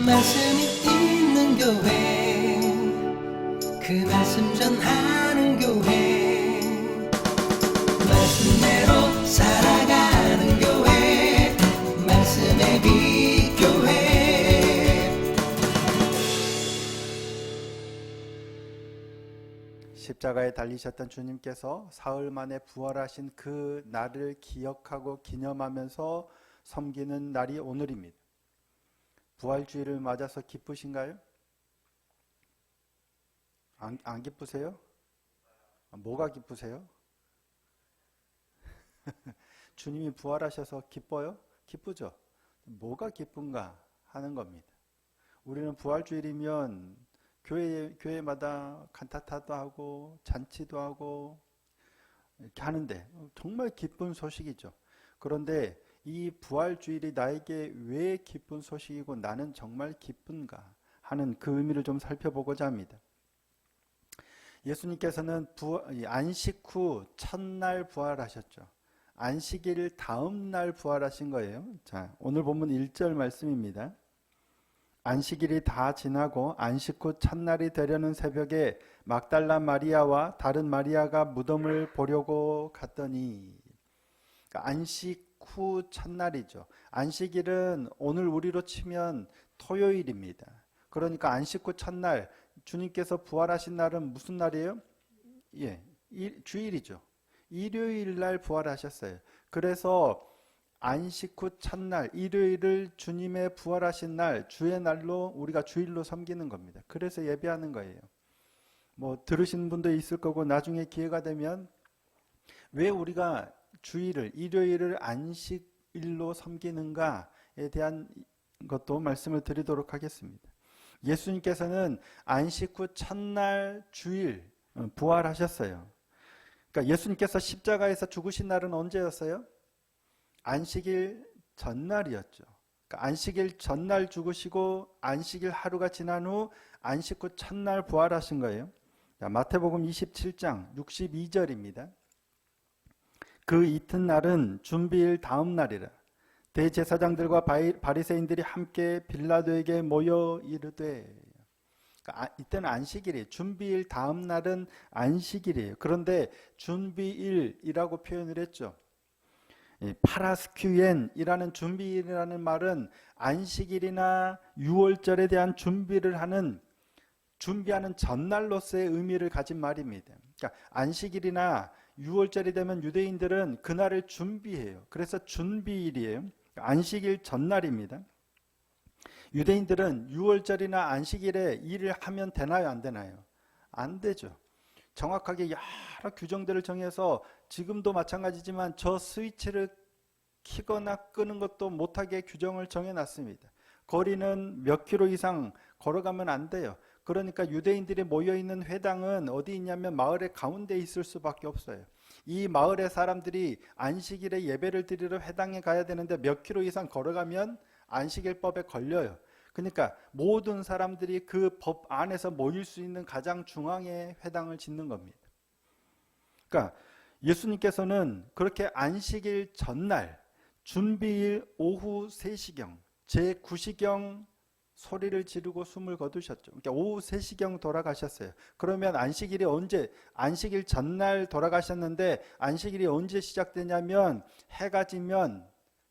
말씀이 있는 교회, 그 말씀 전하는 교회, 말씀대로 살아가는 교회, 말씀의 빛 교회. 십자가에 달리셨던 주님께서 사흘 만에 부활하신 그 날을 기억하고 기념하면서 섬기는 날이 오늘입니다. 부활주의를 맞아서 기쁘신가요? 안 기쁘세요? 뭐가 기쁘세요? 주님이 부활하셔서 기뻐요? 기쁘죠? 뭐가 기쁜가 하는 겁니다. 우리는 부활주일이면 교회마다 칸타타도 하고 잔치도 하고 이렇게 하는데 정말 기쁜 소식이죠. 그런데 이 부활주일이 나에게 왜 기쁜 소식이고 나는 정말 기쁜가 하는 그 의미를 좀 살펴보고자 합니다. 예수님께서는 안식 후 첫날 부활하셨죠. 안식일 다음 날 부활하신 거예요. 자, 오늘 본문 1절 말씀입니다. 안식일이 다 지나고 안식 후 첫날이 되려는 새벽에 막달라 마리아와 다른 마리아가 무덤을 보려고 갔더니, 그러니까 안식 후 첫날이죠. 안식일은 오늘 우리로 치면 토요일입니다. 그러니까 안식 후 첫날, 주님께서 부활하신 날은 무슨 날이에요? 예, 주일이죠. 일요일 날 부활하셨어요. 그래서 안식 후 첫날, 일요일을 주님의 부활하신 날, 주의 날로 우리가 주일로 섬기는 겁니다. 그래서 예배하는 거예요. 뭐 들으신 분도 있을 거고 나중에 기회가 되면 왜 우리가 주일을, 일요일을 안식일로 섬기는가에 대한 것도 말씀을 드리도록 하겠습니다. 예수님께서는 안식 후 첫날 주일 부활하셨어요. 그러니까 예수님께서 십자가에서 죽으신 날은 언제였어요? 안식일 전날이었죠. 그러니까 안식일 전날 죽으시고 안식일 하루가 지난 후 안식 후 첫날 부활하신 거예요. 자, 마태복음 27장 62절입니다. 그 이튿날은 준비일 다음 날이라. 대제사장들과 바리새인들이 함께 빌라도에게 모여 이르되, 그러니까 이때는 안식일이에요. 준비일 다음 날은 안식일이에요. 그런데 준비일이라고 표현을 했죠. 파라스큐엔이라는 준비일이라는 말은 안식일이나 유월절에 대한 준비하는 전날로서의 의미를 가진 말입니다. 그러니까 안식일이나 유월절이 되면 유대인들은 그날을 준비해요. 그래서 준비일이에요. 안식일 전날입니다. 유대인들은 유월절이나 안식일에 일을 하면 되나요? 안 되나요? 안 되죠. 정확하게 여러 규정들을 정해서 지금도 마찬가지지만 저 스위치를 켜거나 끄는 것도 못하게 규정을 정해놨습니다. 거리는 몇 킬로 이상 걸어가면 안 돼요. 그러니까 유대인들이 모여있는 회당은 어디 있냐면 마을의 가운데 있을 수밖에 없어요. 이 마을의 사람들이 안식일에 예배를 드리러 회당에 가야 되는데 몇 킬로 이상 걸어가면 안식일법에 걸려요. 그러니까 모든 사람들이 그 법 안에서 모일 수 있는 가장 중앙에 회당을 짓는 겁니다. 그러니까 예수님께서는 그렇게 안식일 전날 준비일 오후 3시경 제9시경 소리를 지르고 숨을 거두셨죠. 그러니까 오후 3시경 돌아가셨어요. 그러면 안식일이 언제? 안식일 전날 돌아가셨는데 안식일이 언제 시작되냐면 해가 지면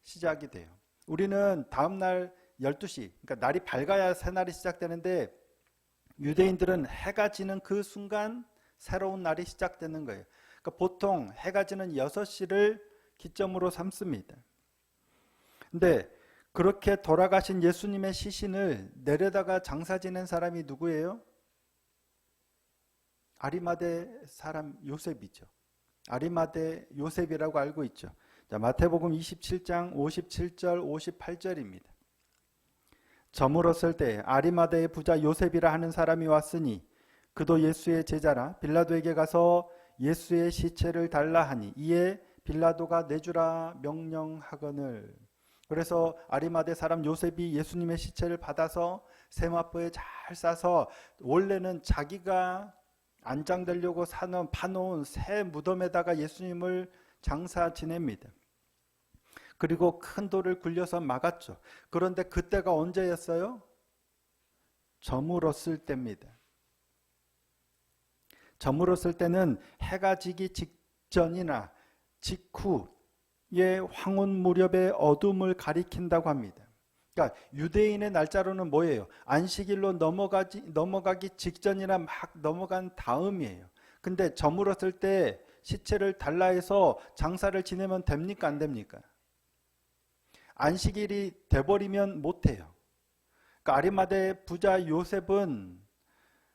시작이 돼요. 우리는 다음날 12시, 그러니까 날이 밝아야 새날이 시작되는데 유대인들은 해가 지는 그 순간 새로운 날이 시작되는 거예요. 그러니까 보통 해가 지는 6시를 기점으로 삼습니다. 근데 그렇게 돌아가신 예수님의 시신을 내려다가 장사 지낸 사람이 누구예요? 아리마대 사람 요셉이죠. 아리마대 요셉이라고 알고 있죠. 자, 마태복음 27장 57절 58절입니다. 저물었을 때 아리마대의 부자 요셉이라 하는 사람이 왔으니 그도 예수의 제자라. 빌라도에게 가서 예수의 시체를 달라 하니 이에 빌라도가 내주라 명령하거늘. 그래서 아리마대 사람 요셉이 예수님의 시체를 받아서 세마포에 잘 싸서 원래는 자기가 안장되려고 파놓은 새 무덤에다가 예수님을 장사 지냅니다. 그리고 큰 돌을 굴려서 막았죠. 그런데 그때가 언제였어요? 저물었을 때입니다. 저물었을 때는 해가 지기 직전이나 직후의 황혼 무렵의 어둠을 가리킨다고 합니다. 그러니까 유대인의 날짜로는 뭐예요? 안식일로 넘어가기 직전이나 막 넘어간 다음이에요. 근데 저물었을 때 시체를 달라해서 장사를 지내면 됩니까? 안 됩니까? 안식일이 돼버리면 못해요. 그러니까 아리마대 부자 요셉은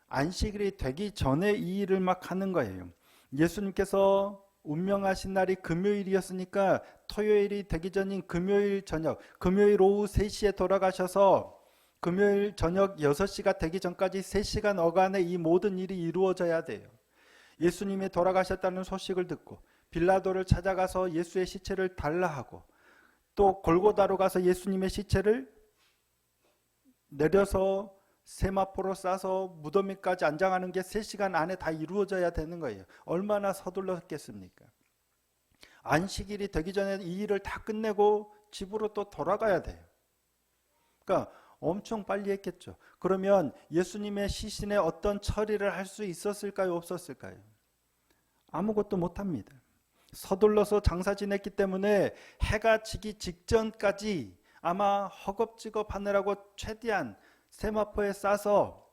안식일이 되기 전에 이 일을 막 하는 거예요. 예수님께서 운명하신 날이 금요일이었으니까 토요일이 되기 전인 금요일 저녁, 금요일 오후 3시에 돌아가셔서 금요일 저녁 6시가 되기 전까지 3시간 어간에 이 모든 일이 이루어져야 돼요. 예수님이 돌아가셨다는 소식을 듣고 빌라도를 찾아가서 예수의 시체를 달라하고 또 골고다로 가서 예수님의 시체를 내려서 세마포로 싸서 무덤에까지 안장하는 게 3시간 안에 다 이루어져야 되는 거예요. 얼마나 서둘렀겠습니까? 안식일이 되기 전에 이 일을 다 끝내고 집으로 또 돌아가야 돼요. 그러니까 엄청 빨리 했겠죠. 그러면 예수님의 시신에 어떤 처리를 할 수 있었을까요? 없었을까요? 아무것도 못합니다. 서둘러서 장사 지냈기 때문에 해가 지기 직전까지 아마 허겁지겁 하느라고 최대한 세마포에 싸서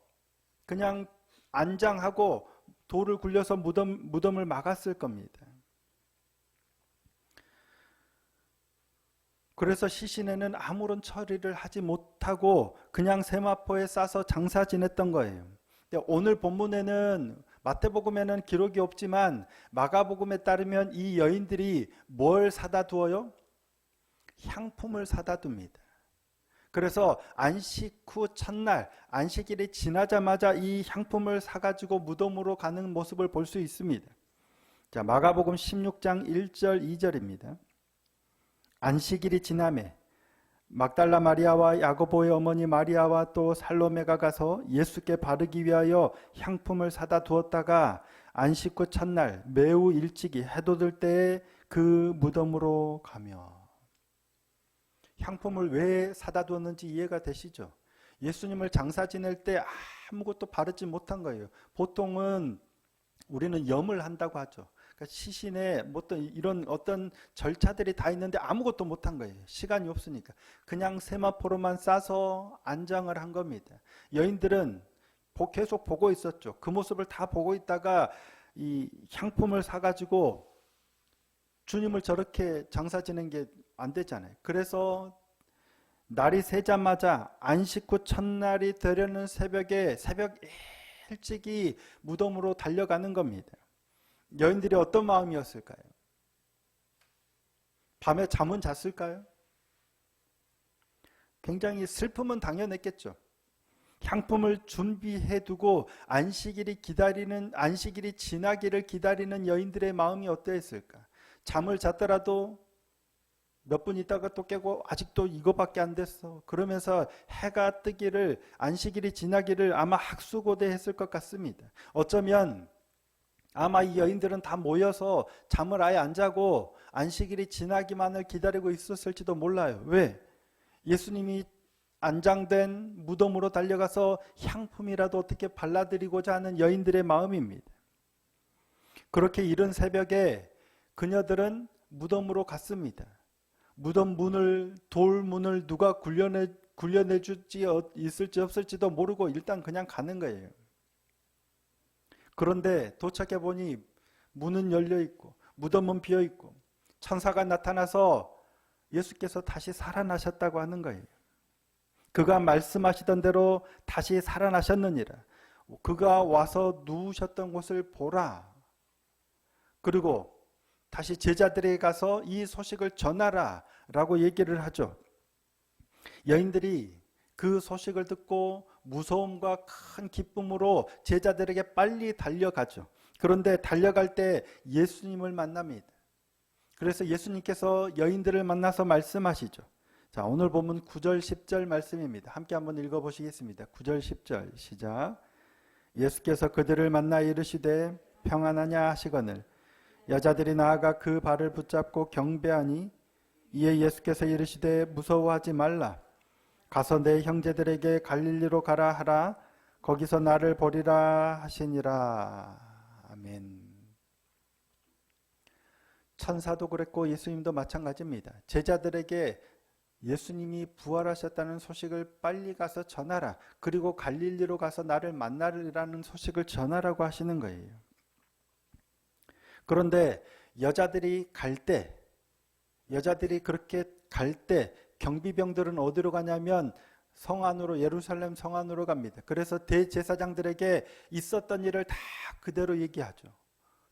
그냥 안장하고 돌을 굴려서 무덤을 막았을 겁니다. 그래서 시신에는 아무런 처리를 하지 못하고 그냥 세마포에 싸서 장사 지냈던 거예요. 오늘 본문에는 마태복음에는 기록이 없지만 마가복음에 따르면 이 여인들이 뭘 사다 두어요? 향품을 사다 둡니다. 그래서 안식 후 첫날 안식일이 지나자마자 이 향품을 사가지고 무덤으로 가는 모습을 볼 수 있습니다. 자, 마가복음 16장 1절 2절입니다. 안식일이 지나매 막달라 마리아와 야고보의 어머니 마리아와 또 살로메가 가서 예수께 바르기 위하여 향품을 사다 두었다가 안식 후 첫날 매우 일찍이 해 돋을 때에 그 무덤으로 가며. 향품을 왜 사다 두었는지 이해가 되시죠? 예수님을 장사 지낼 때 아무것도 바르지 못한 거예요. 보통은 우리는 염을 한다고 하죠. 그러니까 시신에 이런 어떤 절차들이 다 있는데 아무것도 못한 거예요. 시간이 없으니까. 그냥 세마포로만 싸서 안장을 한 겁니다. 여인들은 계속 보고 있었죠. 그 모습을 다 보고 있다가 이 향품을 사가지고 주님을 저렇게 장사 지낸 게 안 되잖아요. 그래서 날이 새자마자 안식 후 첫날이 되려는 새벽 일찍이 무덤으로 달려가는 겁니다. 여인들이 어떤 마음이었을까요? 밤에 잠은 잤을까요? 굉장히 슬픔은 당연했겠죠. 향품을 준비해두고 안식일이 지나기를 기다리는 여인들의 마음이 어떠했을까? 잠을 잤더라도 몇 분 있다가 또 깨고 아직도 이거밖에 안 됐어. 그러면서 해가 뜨기를 안식일이 지나기를 아마 학수고대했을 것 같습니다. 어쩌면 아마 이 여인들은 다 모여서 잠을 아예 안 자고 안식일이 지나기만을 기다리고 있었을지도 몰라요. 왜? 예수님이 안장된 무덤으로 달려가서 향품이라도 어떻게 발라드리고자 하는 여인들의 마음입니다. 그렇게 이른 새벽에 그녀들은 무덤으로 갔습니다. 무덤 돌문을 누가 굴려내줄지 있을지 없을지도 모르고 일단 그냥 가는 거예요. 그런데 도착해 보니 문은 열려 있고 무덤은 비어 있고 천사가 나타나서 예수께서 다시 살아나셨다고 하는 거예요. 그가 말씀하시던 대로 다시 살아나셨느니라. 그가 와서 누우셨던 곳을 보라. 그리고 다시 제자들에게 가서 이 소식을 전하라 라고 얘기를 하죠. 여인들이 그 소식을 듣고 무서움과 큰 기쁨으로 제자들에게 빨리 달려가죠. 그런데 달려갈 때 예수님을 만납니다. 그래서 예수님께서 여인들을 만나서 말씀하시죠. 자, 오늘 본문 9절 10절 말씀입니다. 함께 한번 읽어보시겠습니다. 9절 10절 시작. 예수께서 그들을 만나 이르시되 평안하냐 하시거늘 여자들이 나아가 그 발을 붙잡고 경배하니 이에 예수께서 이르시되 무서워하지 말라. 가서 내 형제들에게 갈릴리로 가라 하라. 거기서 나를 버리라 하시니라. 아멘. 천사도 그랬고 예수님도 마찬가지입니다. 제자들에게 예수님이 부활하셨다는 소식을 빨리 가서 전하라. 그리고 갈릴리로 가서 나를 만나리라는 소식을 전하라고 하시는 거예요. 그런데 여자들이 그렇게 갈 때 경비병들은 어디로 가냐면 성 안으로, 예루살렘 성 안으로 갑니다. 그래서 대제사장들에게 있었던 일을 다 그대로 얘기하죠.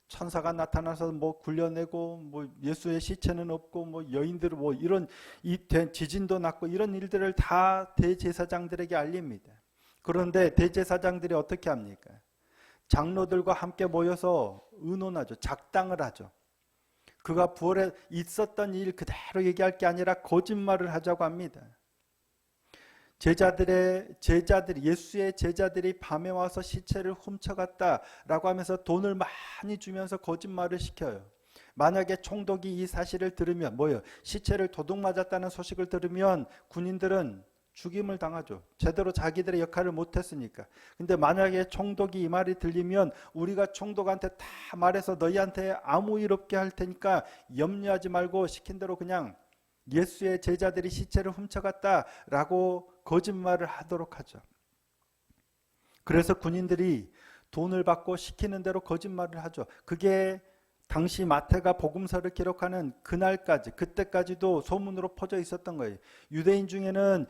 천사가 나타나서 뭐 굴려내고 뭐 예수의 시체는 없고 뭐 여인들 뭐 이런 지진도 났고 이런 일들을 다 대제사장들에게 알립니다. 그런데 대제사장들이 어떻게 합니까? 장로들과 함께 모여서 의논하죠. 작당을 하죠. 그가 부활에 있었던 일 그대로 얘기할 게 아니라 거짓말을 하자고 합니다. 예수의 제자들이 밤에 와서 시체를 훔쳐갔다라고 하면서 돈을 많이 주면서 거짓말을 시켜요. 만약에 총독이 이 사실을 들으면 시체를 도둑 맞았다는 소식을 들으면 군인들은 죽임을 당하죠. 제대로 자기들의 역할을 못했으니까. 근데 만약에 총독이 이 말이 들리면 우리가 총독한테 다 말해서 너희한테 아무 일 없게 할 테니까 염려하지 말고 시킨 대로 그냥 예수의 제자들이 시체를 훔쳐갔다라고 거짓말을 하도록 하죠. 그래서 군인들이 돈을 받고 시키는 대로 거짓말을 하죠. 그게 당시 마태가 복음서를 기록하는 그때까지도 소문으로 퍼져 있었던 거예요. 유대인 중에는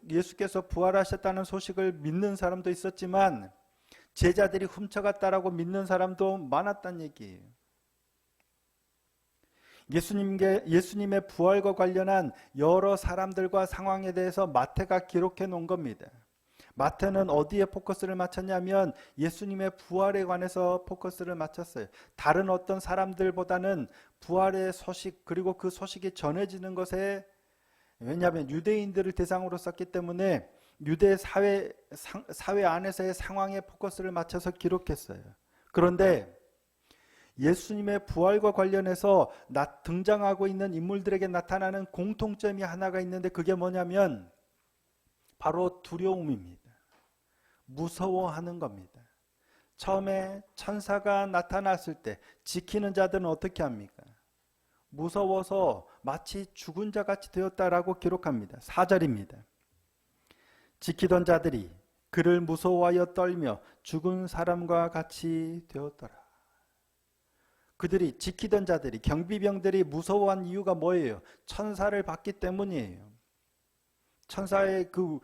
예수께서 부활하셨다는 소식을 믿는 사람도 있었지만 제자들이 훔쳐갔다라고 믿는 사람도 많았다는 얘기예요. 예수님의 부활과 관련한 여러 사람들과 상황에 대해서 마태가 기록해 놓은 겁니다. 마태는 어디에 포커스를 맞췄냐면 예수님의 부활에 관해서 포커스를 맞췄어요. 다른 어떤 사람들보다는 부활의 소식 그리고 그 소식이 전해지는 것에, 왜냐하면 유대인들을 대상으로 썼기 때문에 유대 사회 안에서의 상황에 포커스를 맞춰서 기록했어요. 그런데 예수님의 부활과 관련해서 등장하고 있는 인물들에게 나타나는 공통점이 하나가 있는데 그게 뭐냐면 바로 두려움입니다. 무서워하는 겁니다. 처음에 천사가 나타났을 때 지키는 자들은 어떻게 합니까? 무서워서 마치 죽은 자 같이 되었다라고 기록합니다. 4절입니다. 지키던 자들이 그를 무서워하여 떨며 죽은 사람과 같이 되었더라. 그들이 지키던 자들이, 경비병들이 무서워한 이유가 뭐예요? 천사를 봤기 때문이에요. 천사의 그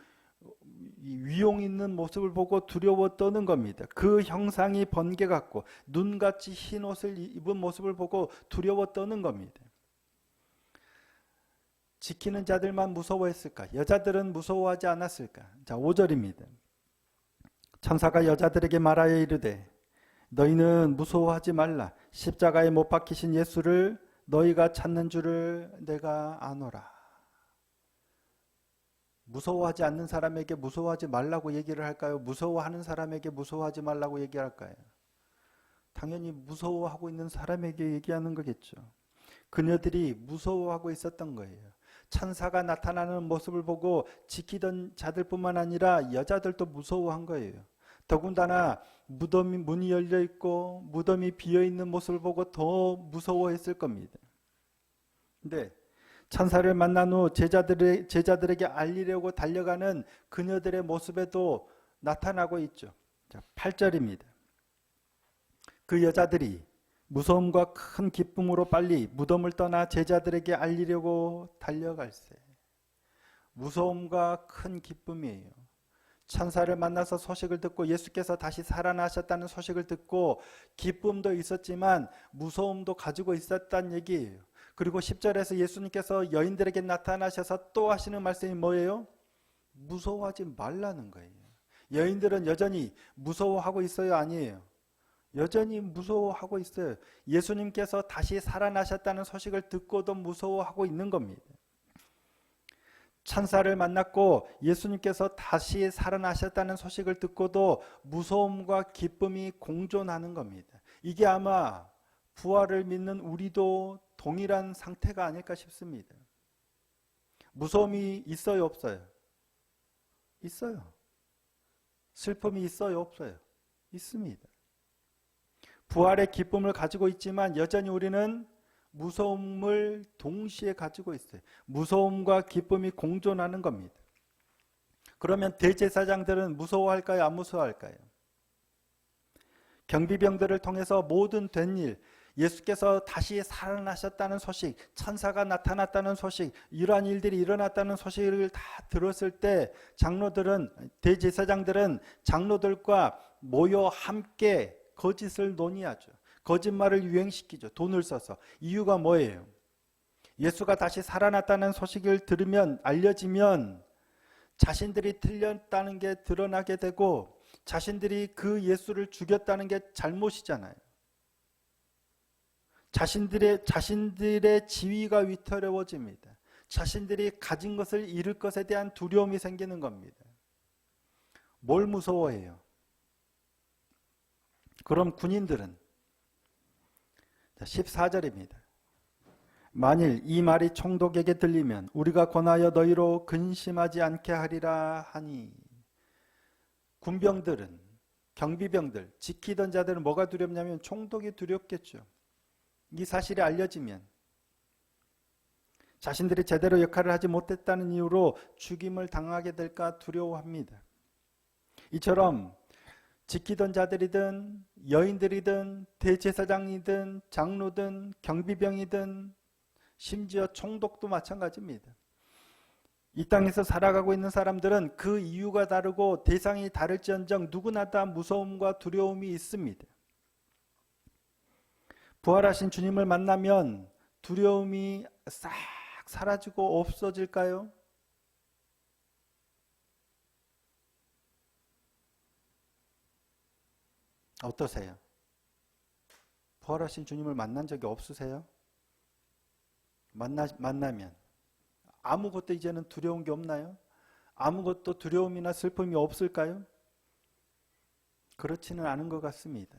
위용 있는 모습을 보고 두려워 떠는 겁니다. 그 형상이 번개 같고 눈같이 흰 옷을 입은 모습을 보고 두려워 떠는 겁니다. 지키는 자들만 무서워했을까? 여자들은 무서워하지 않았을까? 자, 5절입니다. 천사가 여자들에게 말하여 이르되 너희는 무서워하지 말라. 십자가에 못 박히신 예수를 너희가 찾는 줄을 내가 아노라. 무서워하지 않는 사람에게 무서워하지 말라고 얘기를 할까요? 무서워하는 사람에게 무서워하지 말라고 얘기할까요? 당연히 무서워하고 있는 사람에게 얘기하는 거겠죠. 그녀들이 무서워하고 있었던 거예요. 천사가 나타나는 모습을 보고 지키던 자들뿐만 아니라 여자들도 무서워한 거예요. 더군다나 무덤이 문이 열려 있고 무덤이 비어 있는 모습을 보고 더 무서워했을 겁니다. 근데 천사를 만난 후 제자들에게 알리려고 달려가는 그녀들의 모습에도 나타나고 있죠. 자, 8절입니다. 그 여자들이 무서움과 큰 기쁨으로 빨리 무덤을 떠나 제자들에게 알리려고 달려갈세. 무서움과 큰 기쁨이에요. 천사를 만나서 소식을 듣고 예수께서 다시 살아나셨다는 소식을 듣고 기쁨도 있었지만 무서움도 가지고 있었다는 얘기예요. 그리고 10절에서 예수님께서 여인들에게 나타나셔서 또 하시는 말씀이 뭐예요? 무서워하지 말라는 거예요. 여인들은 여전히 무서워하고 있어요? 아니에요? 여전히 무서워하고 있어요. 예수님께서 다시 살아나셨다는 소식을 듣고도 무서워하고 있는 겁니다. 천사를 만났고 예수님께서 다시 살아나셨다는 소식을 듣고도 무서움과 기쁨이 공존하는 겁니다. 이게 아마 부활을 믿는 우리도 동일한 상태가 아닐까 싶습니다. 무서움이 있어요, 없어요? 있어요. 슬픔이 있어요, 없어요? 있습니다. 부활의 기쁨을 가지고 있지만 여전히 우리는 무서움을 동시에 가지고 있어요. 무서움과 기쁨이 공존하는 겁니다. 그러면 대제사장들은 무서워할까요? 안 무서워할까요? 경비병들을 통해서 모든 된 일, 예수께서 다시 살아나셨다는 소식, 천사가 나타났다는 소식, 이러한 일들이 일어났다는 소식을 다 들었을 때 장로들은, 대제사장들은 장로들과 모여 함께 거짓을 논의하죠. 거짓말을 유행시키죠. 돈을 써서. 이유가 뭐예요? 예수가 다시 살아났다는 소식을 들으면, 알려지면 자신들이 틀렸다는 게 드러나게 되고 자신들이 그 예수를 죽였다는 게 잘못이잖아요. 자신들의 지위가 위태로워집니다. 자신들이 가진 것을 잃을 것에 대한 두려움이 생기는 겁니다. 뭘 무서워해요? 그럼 군인들은 14절입니다. 만일 이 말이 총독에게 들리면 우리가 권하여 너희로 근심하지 않게 하리라 하니. 군병들은, 경비병들, 지키던 자들은 뭐가 두렵냐면 총독이 두렵겠죠. 이 사실이 알려지면 자신들이 제대로 역할을 하지 못했다는 이유로 죽임을 당하게 될까 두려워합니다. 이처럼 지키던 자들이든 여인들이든 대제사장이든 장로든 경비병이든 심지어 총독도 마찬가지입니다. 이 땅에서 살아가고 있는 사람들은 그 이유가 다르고 대상이 다를지언정 누구나 다 무서움과 두려움이 있습니다. 부활하신 주님을 만나면 두려움이 싹 사라지고 없어질까요? 어떠세요? 부활하신 주님을 만난 적이 없으세요? 만나면 아무것도 이제는 두려운 게 없나요? 아무것도 두려움이나 슬픔이 없을까요? 그렇지는 않은 것 같습니다.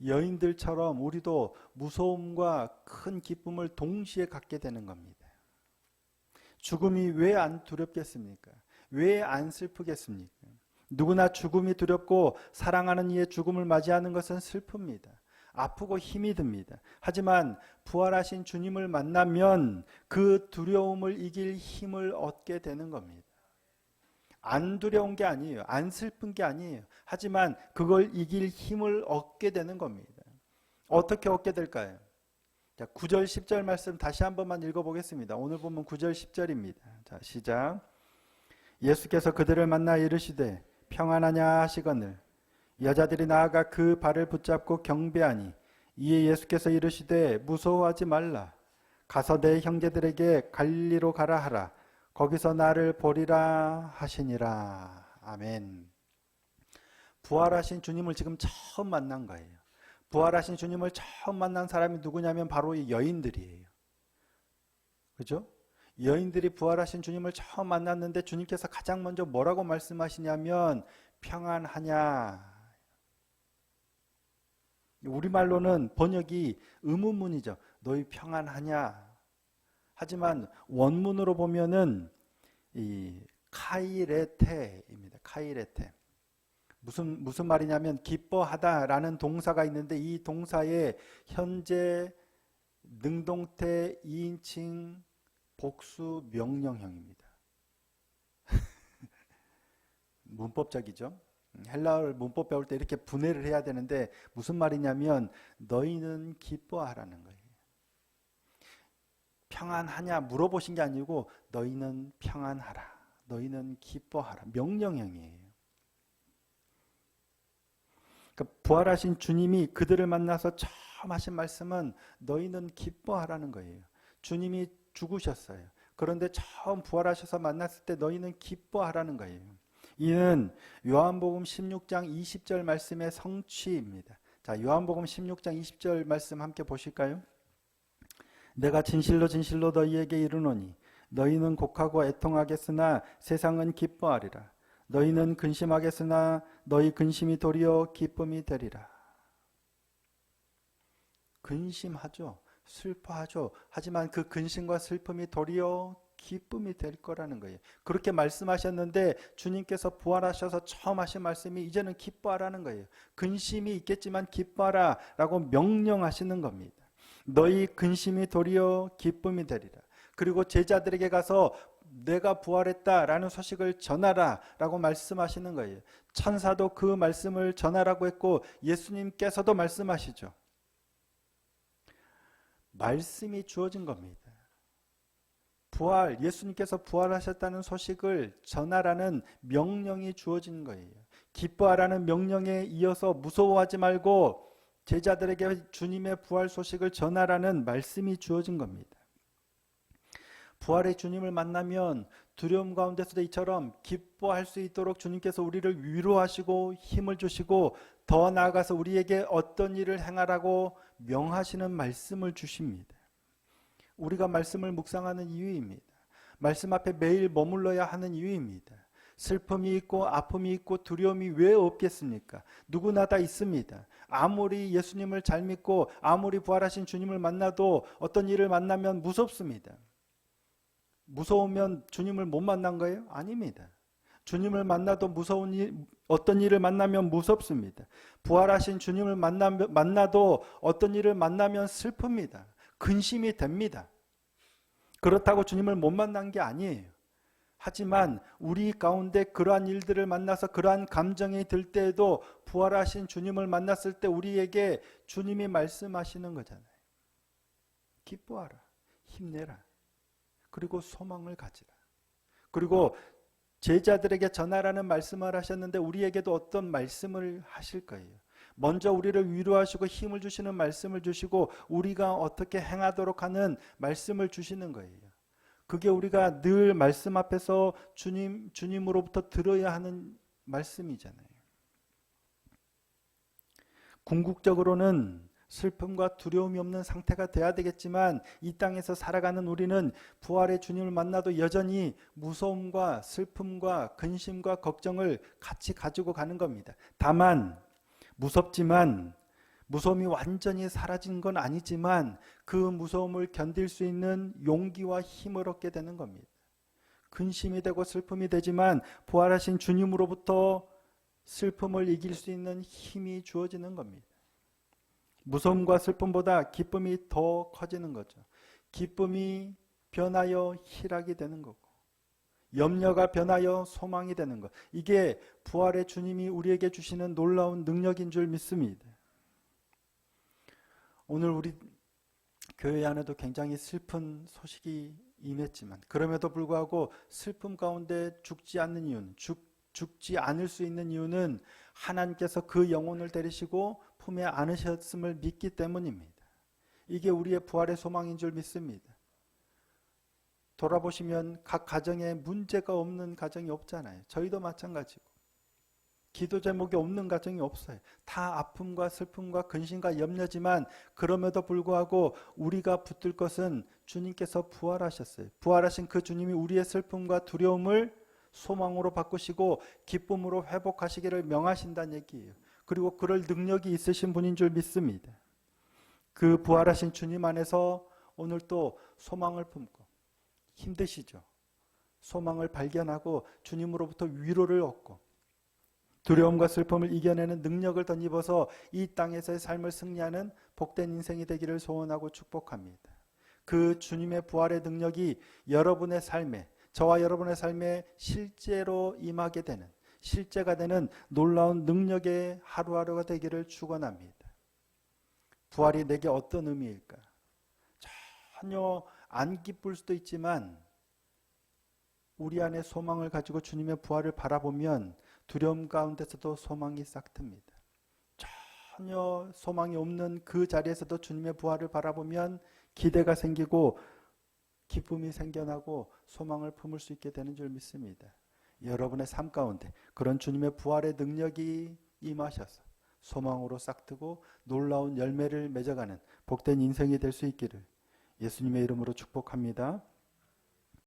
여인들처럼 우리도 무서움과 큰 기쁨을 동시에 갖게 되는 겁니다. 죽음이 왜 안 두렵겠습니까? 왜 안 슬프겠습니까? 누구나 죽음이 두렵고 사랑하는 이의 죽음을 맞이하는 것은 슬픕니다. 아프고 힘이 듭니다. 하지만 부활하신 주님을 만나면 그 두려움을 이길 힘을 얻게 되는 겁니다. 안 두려운 게 아니에요. 안 슬픈 게 아니에요. 하지만 그걸 이길 힘을 얻게 되는 겁니다. 어떻게 얻게 될까요? 자, 9절 10절 말씀 다시 한 번만 읽어보겠습니다. 오늘 보면 9절 10절입니다. 자, 시작. 예수께서 그들을 만나 이르시되 평안하냐 하시거늘 여자들이 나아가 그 발을 붙잡고 경배하니 이에 예수께서 이르시되 무서워하지 말라. 가서 내 형제들에게 갈릴리로 가라 하라. 거기서 나를 보리라 하시니라. 아멘. 부활하신 주님을 지금 처음 만난 거예요. 부활하신 주님을 처음 만난 사람이 누구냐면 바로 이 여인들이에요. 그죠? 여인들이 부활하신 주님을 처음 만났는데 주님께서 가장 먼저 뭐라고 말씀하시냐면 평안하냐. 우리말로는 번역이 의문문이죠. 너희 평안하냐. 하지만 원문으로 보면은 이 카이레테입니다. 카이레테. 무슨 말이냐면 기뻐하다라는 동사가 있는데 이 동사의 현재 능동태 2인칭 복수 명령형입니다. 문법적이죠. 헬라어 문법 배울 때 이렇게 분해를 해야 되는데 무슨 말이냐면 너희는 기뻐하라는 거예요. 평안하냐 물어보신 게 아니고 너희는 평안하라. 너희는 기뻐하라. 명령형이에요. 그러니까 부활하신 주님이 그들을 만나서 처음 하신 말씀은 너희는 기뻐하라는 거예요. 주님이 죽으셨어요. 그런데 처음 부활하셔서 만났을 때 너희는 기뻐하라는 거예요. 이는 요한복음 16장 20절 말씀의 성취입니다. 자, 요한복음 16장 20절 말씀 함께 보실까요? 내가 진실로 진실로 너희에게 이르노니 너희는 곡하고 애통하겠으나 세상은 기뻐하리라. 너희는 근심하겠으나 너희 근심이 도리어 기쁨이 되리라. 근심하죠. 슬퍼하죠. 하지만 그 근심과 슬픔이 도리어 기쁨이 될 거라는 거예요. 그렇게 말씀하셨는데 주님께서 부활하셔서 처음 하신 말씀이 이제는 기뻐하라는 거예요. 근심이 있겠지만 기뻐하라 라고 명령하시는 겁니다. 너희 근심이 도리어 기쁨이 되리라. 그리고 제자들에게 가서 내가 부활했다라는 소식을 전하라 라고 말씀하시는 거예요. 천사도 그 말씀을 전하라고 했고 예수님께서도 말씀하시죠. 말씀이 주어진 겁니다. 예수님께서 부활하셨다는 소식을 전하라는 명령이 주어진 거예요. 기뻐하라는 명령에 이어서 무서워하지 말고 제자들에게 주님의 부활 소식을 전하라는 말씀이 주어진 겁니다. 부활의 주님을 만나면 두려움 가운데서도 이처럼 기뻐할 수 있도록 주님께서 우리를 위로하시고 힘을 주시고 더 나아가서 우리에게 어떤 일을 행하라고 명하시는 말씀을 주십니다. 우리가 말씀을 묵상하는 이유입니다. 말씀 앞에 매일 머물러야 하는 이유입니다. 슬픔이 있고 아픔이 있고 두려움이 왜 없겠습니까? 누구나 다 있습니다. 아무리 예수님을 잘 믿고 아무리 부활하신 주님을 만나도 어떤 일을 만나면 무섭습니다. 무서우면 주님을 못 만난 거예요? 아닙니다. 주님을 만나도 어떤 일을 만나면 무섭습니다. 부활하신 주님을 만나도 어떤 일을 만나면 슬픕니다. 근심이 됩니다. 그렇다고 주님을 못 만난 게 아니에요. 하지만 우리 가운데 그러한 일들을 만나서 그러한 감정이 들 때에도 부활하신 주님을 만났을 때 우리에게 주님이 말씀하시는 거잖아요. 기뻐하라, 힘내라, 그리고 소망을 가지라. 그리고 제자들에게 전하라는 말씀을 하셨는데 우리에게도 어떤 말씀을 하실 거예요. 먼저 우리를 위로하시고 힘을 주시는 말씀을 주시고 우리가 어떻게 행하도록 하는 말씀을 주시는 거예요. 그게 우리가 늘 말씀 앞에서 주님으로부터 들어야 하는 말씀이잖아요. 궁극적으로는 슬픔과 두려움이 없는 상태가 돼야 되겠지만 이 땅에서 살아가는 우리는 부활의 주님을 만나도 여전히 무서움과 슬픔과 근심과 걱정을 같이 가지고 가는 겁니다. 다만 무서움이 완전히 사라진 건 아니지만 그 무서움을 견딜 수 있는 용기와 힘을 얻게 되는 겁니다. 근심이 되고 슬픔이 되지만 부활하신 주님으로부터 슬픔을 이길 수 있는 힘이 주어지는 겁니다. 무서움과 슬픔보다 기쁨이 더 커지는 거죠. 기쁨이 변하여 희락이 되는 거고 염려가 변하여 소망이 되는 것. 이게 부활의 주님이 우리에게 주시는 놀라운 능력인 줄 믿습니다. 오늘 우리 교회 안에도 굉장히 슬픈 소식이 임했지만 그럼에도 불구하고 슬픔 가운데 죽지 않는 이유는 죽지 않을 수 있는 이유는 하나님께서 그 영혼을 데리시고 품에 안으셨음을 믿기 때문입니다. 이게 우리의 부활의 소망인 줄 믿습니다. 돌아보시면 각 가정에 문제가 없는 가정이 없잖아요. 저희도 마찬가지고 기도 제목이 없는 가정이 없어요. 다 아픔과 슬픔과 근심과 염려지만 그럼에도 불구하고 우리가 붙들 것은 주님께서 부활하셨어요. 부활하신 그 주님이 우리의 슬픔과 두려움을 소망으로 바꾸시고 기쁨으로 회복하시기를 명하신다는 얘기예요. 그리고 그럴 능력이 있으신 분인 줄 믿습니다. 그 부활하신 주님 안에서 오늘 또 소망을 품고 힘드시죠. 소망을 발견하고 주님으로부터 위로를 얻고 두려움과 슬픔을 이겨내는 능력을 덧입어서 이 땅에서의 삶을 승리하는 복된 인생이 되기를 소원하고 축복합니다. 그 주님의 부활의 능력이 여러분의 삶에, 저와 여러분의 삶에 실제로 임하게 되는, 실제가 되는 놀라운 능력의 하루하루가 되기를 축원합니다. 부활이 내게 어떤 의미일까? 전혀 안 기쁠 수도 있지만 우리 안에 소망을 가지고 주님의 부활을 바라보면 두려움 가운데서도 소망이 싹 틉니다. 전혀 소망이 없는 그 자리에서도 주님의 부활을 바라보면 기대가 생기고 기쁨이 생겨나고 소망을 품을 수 있게 되는 줄 믿습니다. 여러분의 삶 가운데 그런 주님의 부활의 능력이 임하셔서 소망으로 싹트고 놀라운 열매를 맺어가는 복된 인생이 될 수 있기를 예수님의 이름으로 축복합니다.